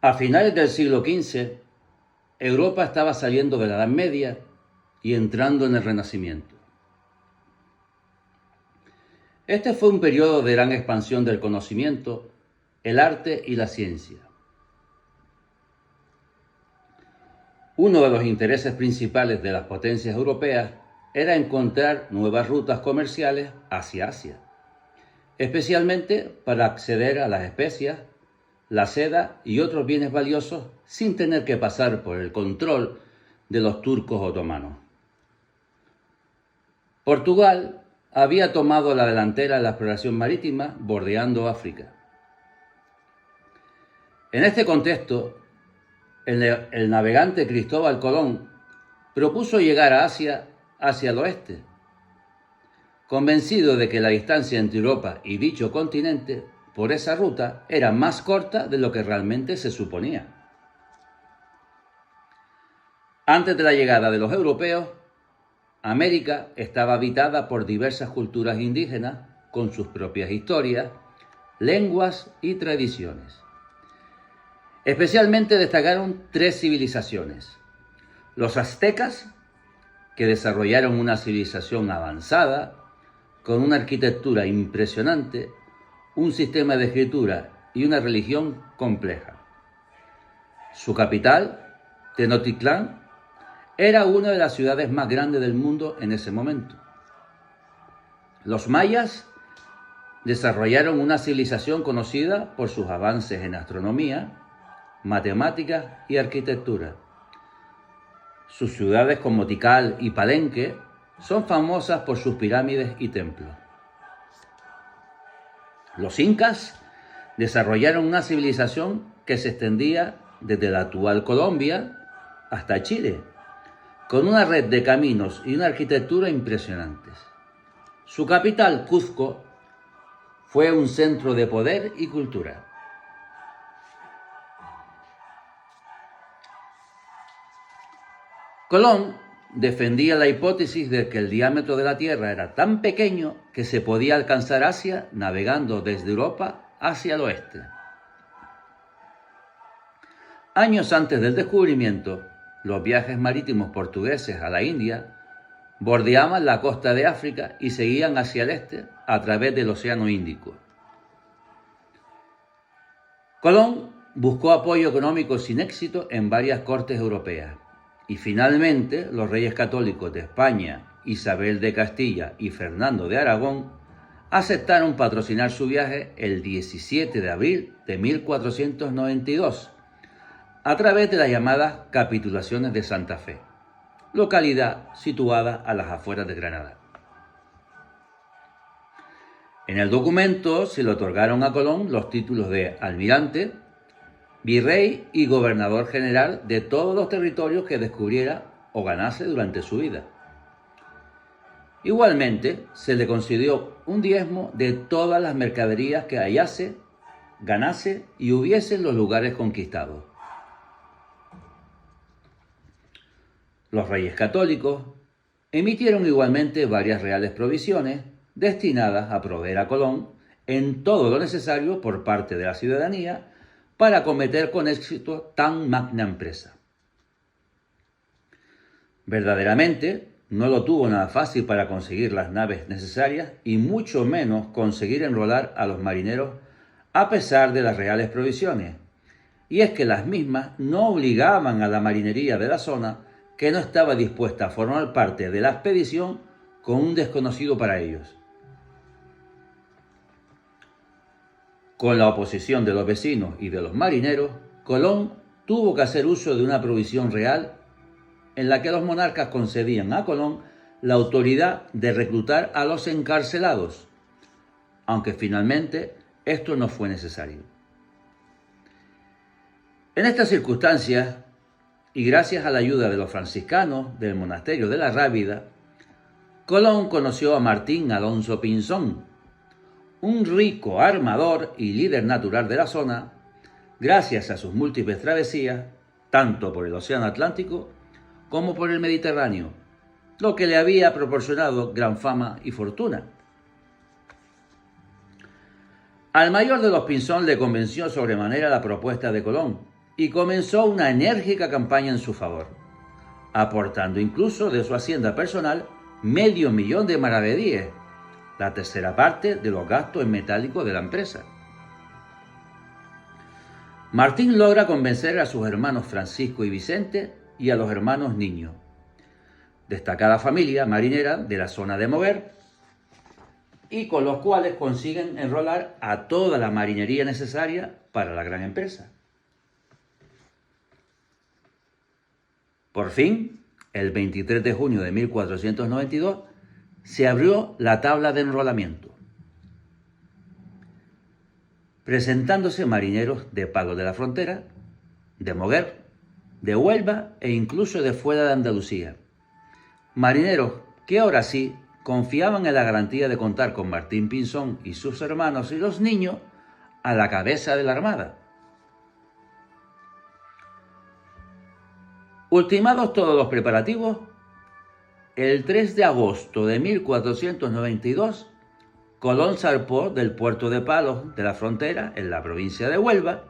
A finales del siglo XV, Europa estaba saliendo de la Edad Media y entrando en el Renacimiento. Este fue un periodo de gran expansión del conocimiento, el arte y la ciencia. Uno de los intereses principales de las potencias europeas era encontrar nuevas rutas comerciales hacia Asia, especialmente para acceder a las especias, la seda y otros bienes valiosos sin tener que pasar por el control de los turcos otomanos. Portugal había tomado la delantera en la exploración marítima bordeando África. En este contexto, el navegante Cristóbal Colón propuso llegar a Asia hacia el oeste, convencido de que la distancia entre Europa y dicho continente por esa ruta era más corta de lo que realmente se suponía. Antes de la llegada de los europeos, América estaba habitada por diversas culturas indígenas con sus propias historias, lenguas y tradiciones. Especialmente destacaron tres civilizaciones: los aztecas, que desarrollaron una civilización avanzada, con una arquitectura impresionante, un sistema de escritura y una religión compleja. Su capital, Tenochtitlán, era una de las ciudades más grandes del mundo en ese momento. Los mayas desarrollaron una civilización conocida por sus avances en astronomía, matemáticas y arquitectura. Sus ciudades como Tikal y Palenque son famosas por sus pirámides y templos. Los incas desarrollaron una civilización que se extendía desde la actual Colombia hasta Chile, con una red de caminos y una arquitectura impresionantes. Su capital, Cuzco, fue un centro de poder y cultura. Colón defendía la hipótesis de que el diámetro de la Tierra era tan pequeño que se podía alcanzar Asia navegando desde Europa hacia el oeste. Años antes del descubrimiento, los viajes marítimos portugueses a la India bordeaban la costa de África y seguían hacia el este a través del Océano Índico. Colón buscó apoyo económico sin éxito en varias cortes europeas y finalmente los reyes católicos de España, Isabel de Castilla y Fernando de Aragón, aceptaron patrocinar su viaje el 17 de abril de 1492 a través de las llamadas Capitulaciones de Santa Fe, localidad situada a las afueras de Granada. En el documento se le otorgaron a Colón los títulos de almirante, virrey y gobernador general de todos los territorios que descubriera o ganase durante su vida. Igualmente, se le concedió un diezmo de todas las mercaderías que hallase, ganase y hubiese en los lugares conquistados. Los reyes católicos emitieron igualmente varias reales provisiones destinadas a proveer a Colón en todo lo necesario por parte de la ciudadanía para acometer con éxito tan magna empresa. Verdaderamente, no lo tuvo nada fácil para conseguir las naves necesarias y mucho menos conseguir enrolar a los marineros a pesar de las reales provisiones. Y es que las mismas no obligaban a la marinería de la zona, que no estaba dispuesta a formar parte de la expedición con un desconocido para ellos. Con la oposición de los vecinos y de los marineros, Colón tuvo que hacer uso de una provisión real en la que los monarcas concedían a Colón la autoridad de reclutar a los encarcelados, aunque finalmente esto no fue necesario. En estas circunstancias, y gracias a la ayuda de los franciscanos del monasterio de la Rábida, Colón conoció a Martín Alonso Pinzón, un rico armador y líder natural de la zona, gracias a sus múltiples travesías, tanto por el Océano Atlántico como por el Mediterráneo, lo que le había proporcionado gran fama y fortuna. Al mayor de los Pinzón le convenció sobremanera la propuesta de Colón, y comenzó una enérgica campaña en su favor, aportando incluso de su hacienda personal $500,000 de maravedíes, la tercera parte de los gastos en metálico de la empresa. Martín logra convencer a sus hermanos Francisco y Vicente y a los hermanos Niño, destacada familia marinera de la zona de Moguer, y con los cuales consiguen enrolar a toda la marinería necesaria para la gran empresa. Por fin, el 23 de junio de 1492, se abrió la tabla de enrolamiento, presentándose marineros de Palos de la Frontera, de Moguer, de Huelva e incluso de fuera de Andalucía. Marineros que ahora sí confiaban en la garantía de contar con Martín Pinzón y sus hermanos y los niños a la cabeza de la armada. Ultimados todos los preparativos, el 3 de agosto de 1492, Colón zarpó del puerto de Palos de la Frontera, en la provincia de Huelva,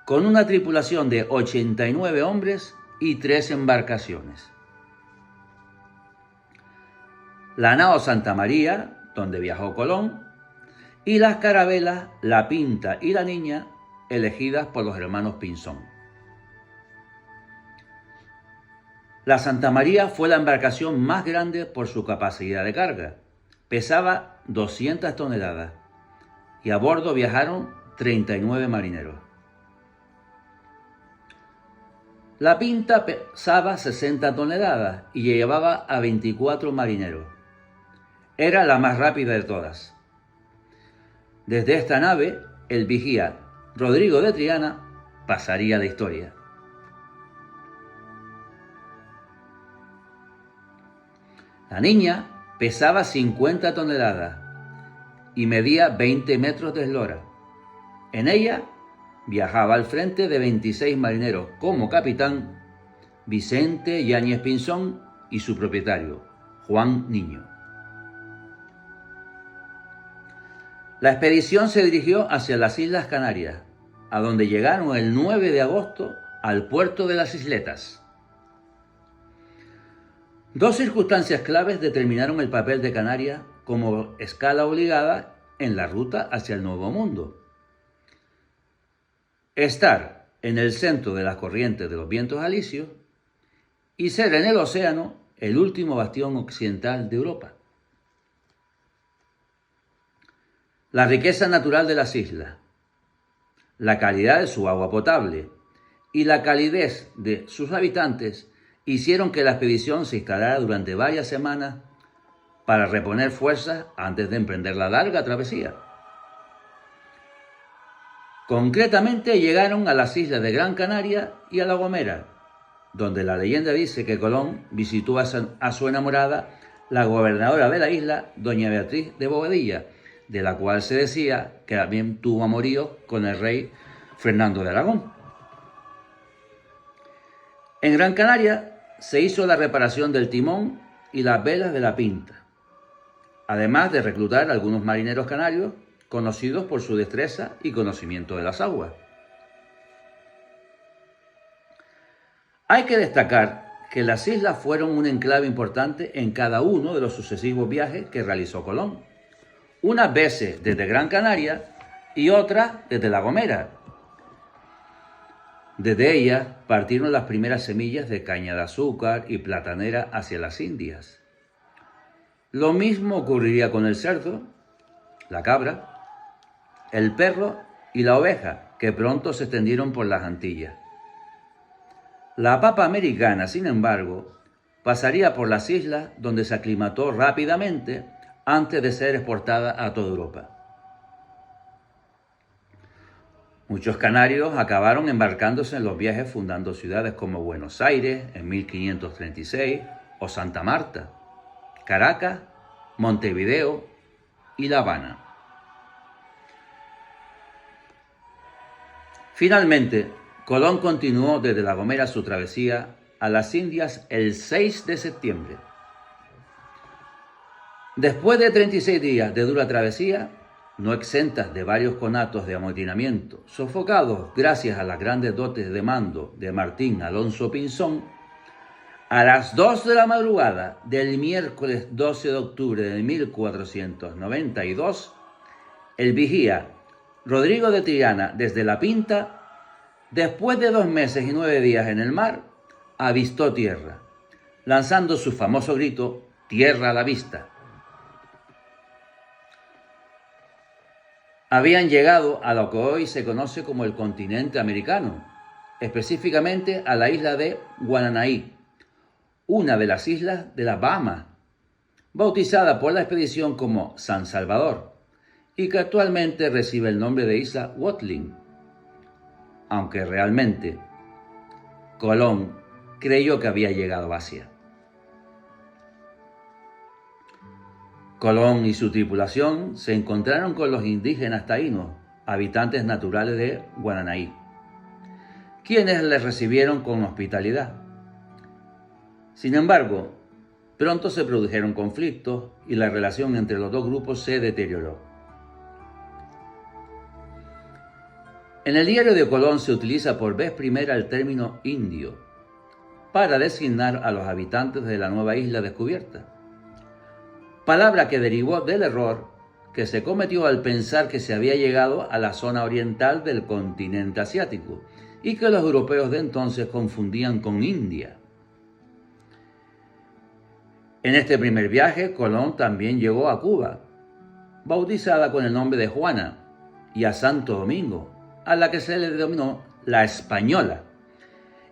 con una tripulación de 89 hombres y 3 embarcaciones. La nao Santa María, donde viajó Colón, y las carabelas La Pinta y La Niña, elegidas por los hermanos Pinzón. La Santa María fue la embarcación más grande por su capacidad de carga. Pesaba 200 toneladas y a bordo viajaron 39 marineros. La Pinta pesaba 60 toneladas y llevaba a 24 marineros. Era la más rápida de todas. Desde esta nave, el vigía Rodrigo de Triana pasaría a la historia. La Niña pesaba 50 toneladas y medía 20 metros de eslora. En ella viajaba al frente de 26 marineros como capitán Vicente Yáñez Pinzón y su propietario, Juan Niño. La expedición se dirigió hacia las Islas Canarias, a donde llegaron el 9 de agosto al puerto de las Isletas. Dos circunstancias claves determinaron el papel de Canarias como escala obligada en la ruta hacia el Nuevo Mundo. Estar en el centro de las corrientes de los vientos alisios y ser en el océano el último bastión occidental de Europa. La riqueza natural de las islas, la calidad de su agua potable y la calidez de sus habitantes hicieron que la expedición se instalara durante varias semanas para reponer fuerzas antes de emprender la larga travesía. Concretamente llegaron a las islas de Gran Canaria y a La Gomera, donde la leyenda dice que Colón visitó a su enamorada, la gobernadora de la isla, doña Beatriz de Bobadilla, de la cual se decía que también tuvo amorío con el rey Fernando de Aragón. En Gran Canaria se hizo la reparación del timón y las velas de la Pinta, además de reclutar a algunos marineros canarios conocidos por su destreza y conocimiento de las aguas. Hay que destacar que las islas fueron un enclave importante en cada uno de los sucesivos viajes que realizó Colón, unas veces desde Gran Canaria y otras desde La Gomera. Desde ellas partieron las primeras semillas de caña de azúcar y platanera hacia las Indias. Lo mismo ocurriría con el cerdo, la cabra, el perro y la oveja, que pronto se extendieron por las Antillas. La papa americana, sin embargo, pasaría por las islas donde se aclimató rápidamente antes de ser exportada a toda Europa. Muchos canarios acabaron embarcándose en los viajes fundando ciudades como Buenos Aires en 1536 o Santa Marta, Caracas, Montevideo y La Habana. Finalmente, Colón continuó desde La Gomera su travesía a las Indias el 6 de septiembre. Después de 36 días de dura travesía, no exentas de varios conatos de amotinamiento, sofocados gracias a las grandes dotes de mando de Martín Alonso Pinzón, a las 2 de la madrugada del miércoles 12 de octubre de 1492, el vigía Rodrigo de Triana, desde La Pinta, después de 2 meses y 9 días en el mar, avistó tierra, lanzando su famoso grito «Tierra a la vista». Habían llegado a lo que hoy se conoce como el continente americano, específicamente a la isla de Guananaí, una de las islas de las Bahamas, bautizada por la expedición como San Salvador, y que actualmente recibe el nombre de Isla Watling, aunque realmente Colón creyó que había llegado a Asia. Colón y su tripulación se encontraron con los indígenas taínos, habitantes naturales de Guananaí, quienes les recibieron con hospitalidad. Sin embargo, pronto se produjeron conflictos y la relación entre los dos grupos se deterioró. En el diario de Colón se utiliza por vez primera el término indio para designar a los habitantes de la nueva isla descubierta, palabra que derivó del error que se cometió al pensar que se había llegado a la zona oriental del continente asiático y que los europeos de entonces confundían con India. En este primer viaje, Colón también llegó a Cuba, bautizada con el nombre de Juana, y a Santo Domingo, a la que se le denominó la Española,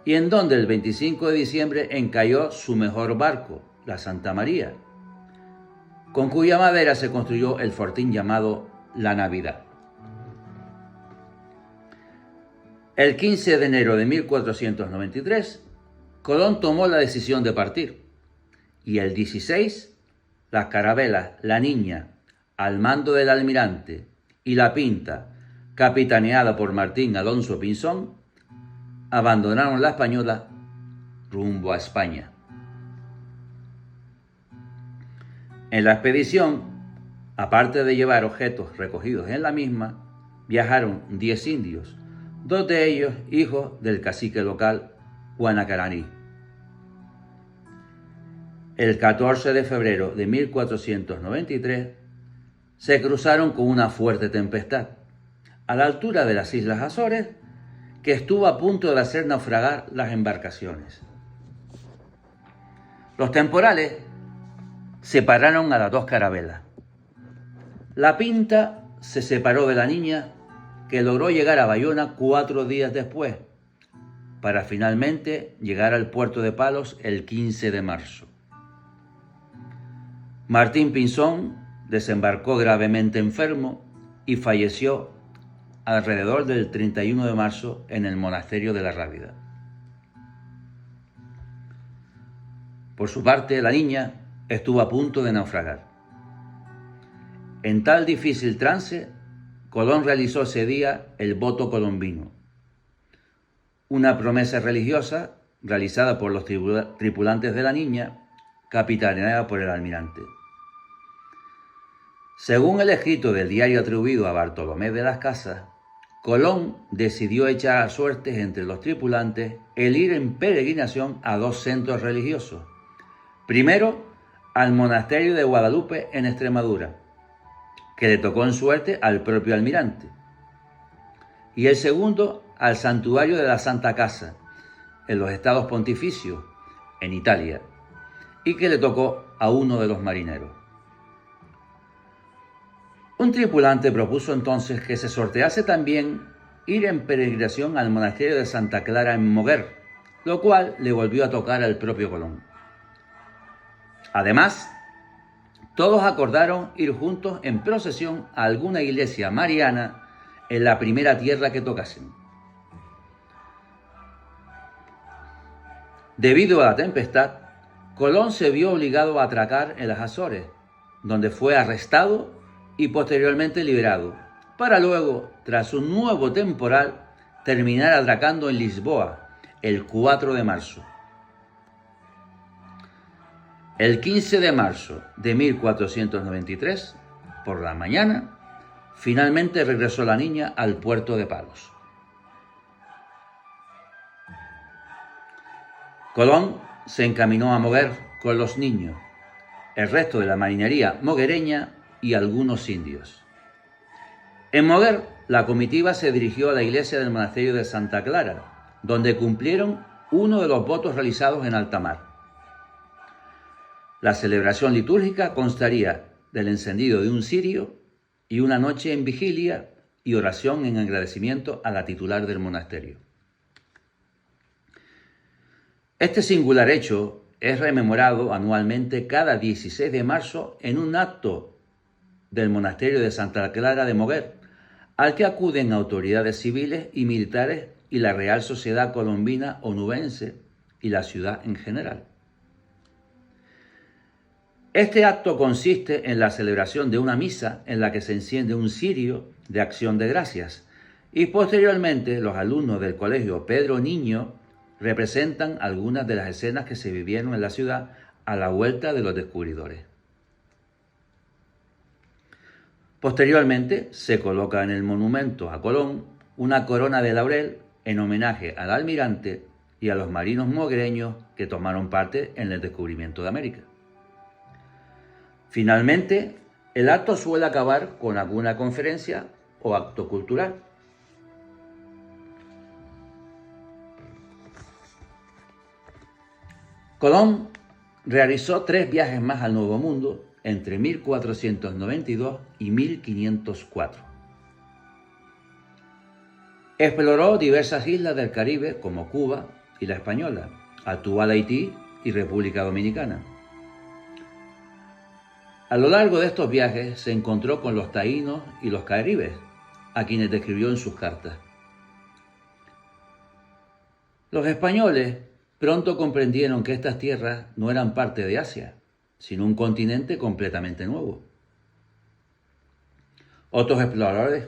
y en donde el 25 de diciembre encalló su mejor barco, la Santa María, con cuya madera se construyó el fortín llamado La Navidad. El 15 de enero de 1493, Colón tomó la decisión de partir, y el 16, las carabelas La Niña, al mando del almirante, y La Pinta, capitaneada por Martín Alonso Pinzón, abandonaron la Española rumbo a España. En la expedición, aparte de llevar objetos recogidos en la misma, viajaron 10 indios, 2 de ellos hijos del cacique local Guanacaraní. El 14 de febrero de 1493 se cruzaron con una fuerte tempestad a la altura de las Islas Azores que estuvo a punto de hacer naufragar las embarcaciones. Los temporales separaron a las 2 carabelas. La Pinta se separó de La Niña, que logró llegar a Bayona 4 días después, para finalmente llegar al puerto de Palos el 15 de marzo. Martín Pinzón desembarcó gravemente enfermo y falleció alrededor del 31 de marzo en el monasterio de la Rábida. Por su parte, La Niña estuvo a punto de naufragar. En tal difícil trance, Colón realizó ese día el voto colombino, una promesa religiosa realizada por los tripulantes de La Niña, capitaneada por el almirante. Según el escrito del diario atribuido a Bartolomé de las Casas, Colón decidió echar a suertes entre los tripulantes el ir en peregrinación a 2 centros religiosos. Primero, al monasterio de Guadalupe en Extremadura, que le tocó en suerte al propio almirante. Y el segundo, al santuario de la Santa Casa, en los Estados Pontificios, en Italia, y que le tocó a uno de los marineros. Un tripulante propuso entonces que se sortease también ir en peregrinación al monasterio de Santa Clara en Moguer, lo cual le volvió a tocar al propio Colón. Además, todos acordaron ir juntos en procesión a alguna iglesia mariana en la primera tierra que tocasen. Debido a la tempestad, Colón se vio obligado a atracar en las Azores, donde fue arrestado y posteriormente liberado, para luego, tras un nuevo temporal, terminar atracando en Lisboa el 4 de marzo. El 15 de marzo de 1493, por la mañana, Finalmente regresó la niña al puerto de Palos. Colón se encaminó a Moguer con los niños, el resto de la marinería moguereña y algunos indios. En Moguer, la comitiva se dirigió a la iglesia del monasterio de Santa Clara, donde cumplieron uno de los votos realizados en alta mar. La celebración litúrgica constaría del encendido de un cirio y una noche en vigilia y oración en agradecimiento a la titular del monasterio. Este singular hecho es rememorado anualmente cada 16 de marzo en un acto del monasterio de Santa Clara de Moguer, al que acuden autoridades civiles y militares y la Real Sociedad Colombina Onubense y la ciudad en general. Este acto consiste en la celebración de una misa en la que se enciende un cirio de acción de gracias y posteriormente los alumnos del colegio Pedro Niño representan algunas de las escenas que se vivieron en la ciudad a la vuelta de los descubridores. Posteriormente se coloca en el monumento a Colón una corona de laurel en homenaje al almirante y a los marinos moguereños que tomaron parte en el descubrimiento de América. Finalmente, el acto suele acabar con alguna conferencia o acto cultural. Colón realizó 3 viajes más al Nuevo Mundo entre 1492 y 1504. Exploró diversas islas del Caribe como Cuba y La Española, actual Haití y República Dominicana. A lo largo de estos viajes se encontró con los taínos y los caribes, a quienes describió en sus cartas. Los españoles pronto comprendieron que estas tierras no eran parte de Asia, sino un continente completamente nuevo. Otros exploradores,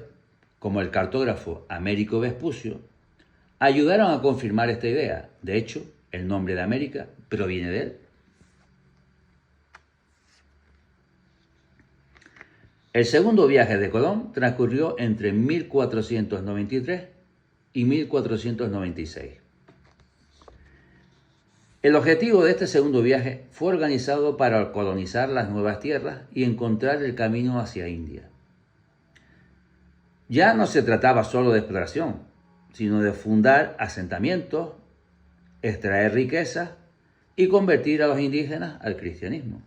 como el cartógrafo Américo Vespucio, ayudaron a confirmar esta idea. De hecho, el nombre de América proviene de él. El segundo viaje de Colón transcurrió entre 1493 y 1496. El objetivo de este segundo viaje fue organizado para colonizar las nuevas tierras y encontrar el camino hacia India. Ya no se trataba solo de exploración, sino de fundar asentamientos, extraer riquezas y convertir a los indígenas al cristianismo.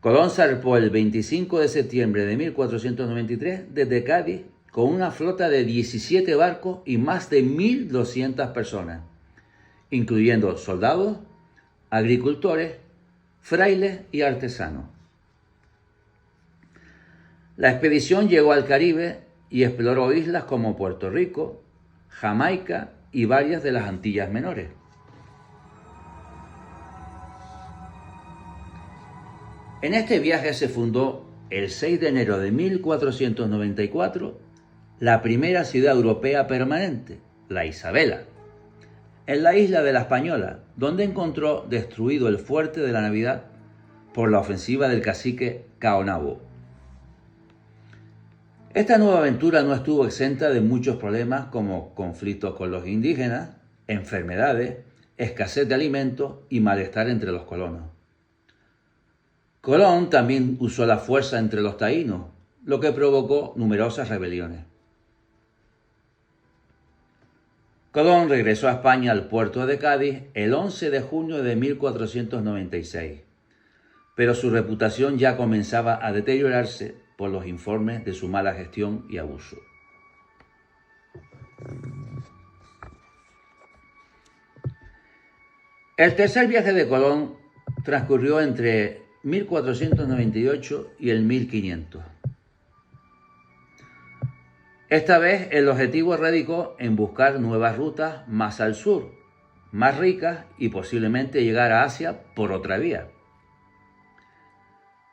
Colón zarpó el 25 de septiembre de 1493 desde Cádiz con una flota de 17 barcos y más de 1.200 personas, incluyendo soldados, agricultores, frailes y artesanos. La expedición llegó al Caribe y exploró islas como Puerto Rico, Jamaica y varias de las Antillas Menores. En este viaje se fundó el 6 de enero de 1494 la primera ciudad europea permanente, la Isabela, en la isla de la Española, donde encontró destruido el fuerte de la Navidad por la ofensiva del cacique Caonabo. Esta nueva aventura no estuvo exenta de muchos problemas como conflictos con los indígenas, enfermedades, escasez de alimentos y malestar entre los colonos. Colón también usó la fuerza entre los taínos, lo que provocó numerosas rebeliones. Colón regresó a España al puerto de Cádiz el 11 de junio de 1496, pero su reputación ya comenzaba a deteriorarse por los informes de su mala gestión y abuso. El tercer viaje de Colón transcurrió entre 1498 y el 1500. Esta vez el objetivo radicó en buscar nuevas rutas más al sur, más ricas y posiblemente llegar a Asia por otra vía.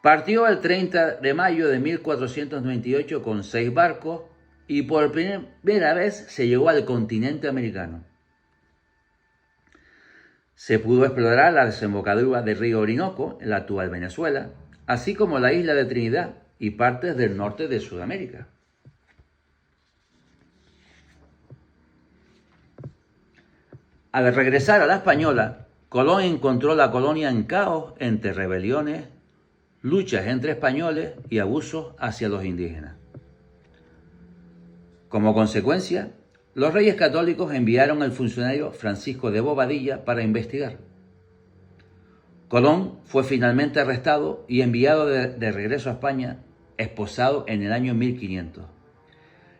Partió el 30 de mayo de 1498 con 6 barcos y por primera vez se llegó al continente americano. Se pudo explorar la desembocadura del río Orinoco, en la actual Venezuela, así como la isla de Trinidad, y partes del norte de Sudamérica. Al regresar a la Española, Colón encontró la colonia en caos entre rebeliones, luchas entre españoles y abusos hacia los indígenas. Como consecuencia, los reyes católicos enviaron al funcionario Francisco de Bobadilla para investigar. Colón fue finalmente arrestado y enviado de regreso a España, esposado en el año 1500.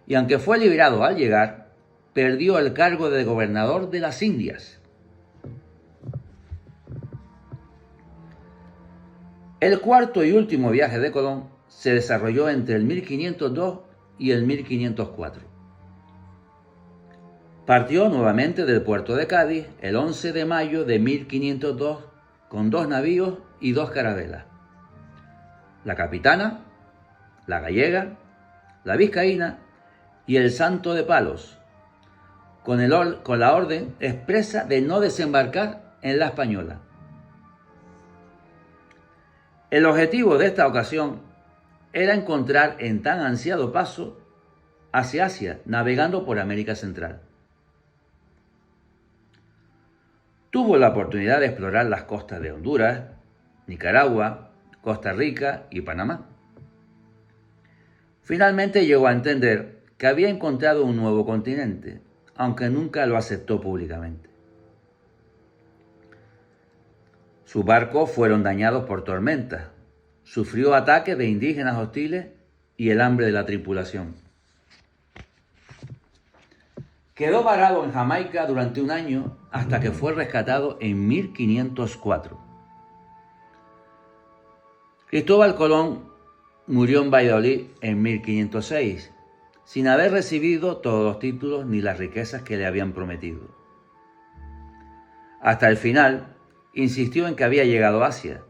Y aunque fue liberado al llegar, perdió el cargo de gobernador de las Indias. El cuarto y último viaje de Colón se desarrolló entre el 1502 y el 1504. Partió nuevamente del puerto de Cádiz el 11 de mayo de 1502 con 2 navíos y 2 carabelas: la Capitana, la Gallega, la Vizcaína y el Santo de Palos, con la orden expresa de no desembarcar en la Española. El objetivo de esta ocasión era encontrar en tan ansiado paso hacia Asia, navegando por América Central. Tuvo la oportunidad de explorar las costas de Honduras, Nicaragua, Costa Rica y Panamá. Finalmente llegó a entender que había encontrado un nuevo continente, aunque nunca lo aceptó públicamente. Sus barcos fueron dañados por tormentas, sufrió ataques de indígenas hostiles y el hambre de la tripulación. Quedó varado en Jamaica durante un año hasta que fue rescatado en 1504. Cristóbal Colón murió en Valladolid en 1506, sin haber recibido todos los títulos ni las riquezas que le habían prometido. Hasta el final, insistió en que había llegado a Asia.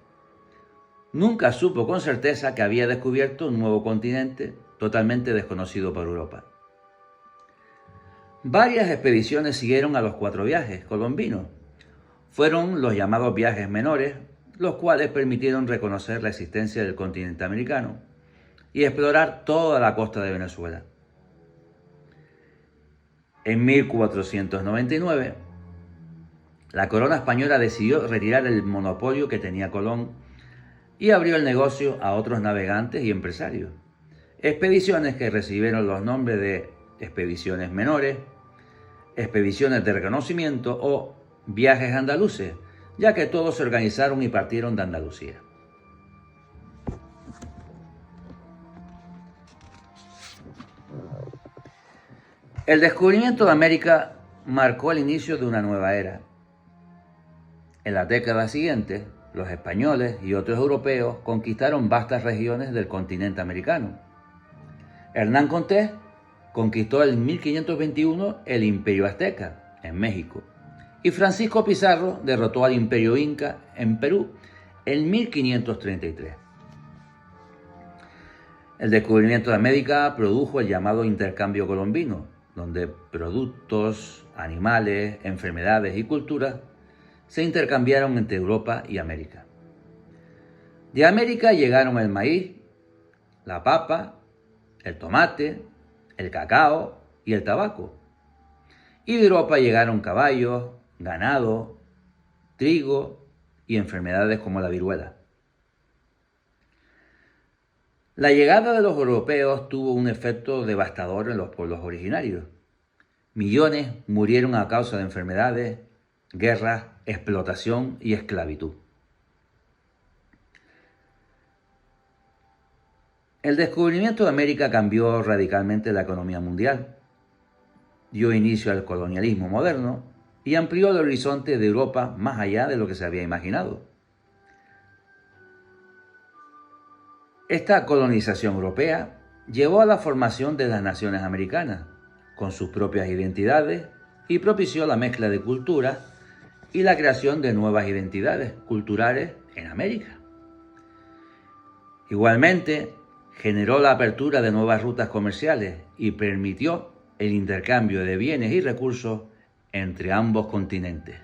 Nunca supo con certeza que había descubierto un nuevo continente totalmente desconocido por Europa. Varias expediciones siguieron a los 4 viajes colombinos. Fueron los llamados viajes menores, los cuales permitieron reconocer la existencia del continente americano y explorar toda la costa de Venezuela. En 1499, la corona española decidió retirar el monopolio que tenía Colón y abrió el negocio a otros navegantes y empresarios. Expediciones que recibieron los nombres de expediciones menores, expediciones de reconocimiento o viajes andaluces, ya que todos se organizaron y partieron de Andalucía. El descubrimiento de América marcó el inicio de una nueva era. En las décadas siguientes, los españoles y otros europeos conquistaron vastas regiones del continente americano. Hernán Cortés conquistó en 1521 el Imperio Azteca, en México, y Francisco Pizarro derrotó al Imperio Inca en Perú en 1533. El descubrimiento de América produjo el llamado intercambio colombino, donde productos, animales, enfermedades y culturas se intercambiaron entre Europa y América. De América llegaron el maíz, la papa, el tomate, el cacao y el tabaco. Y de Europa llegaron caballos, ganado, trigo y enfermedades como la viruela. La llegada de los europeos tuvo un efecto devastador en los pueblos originarios. Millones murieron a causa de enfermedades, guerras, explotación y esclavitud. El descubrimiento de América cambió radicalmente la economía mundial, dio inicio al colonialismo moderno y amplió el horizonte de Europa más allá de lo que se había imaginado. Esta colonización europea llevó a la formación de las naciones americanas, con sus propias identidades, y propició la mezcla de culturas y la creación de nuevas identidades culturales en América. Igualmente, generó la apertura de nuevas rutas comerciales y permitió el intercambio de bienes y recursos entre ambos continentes.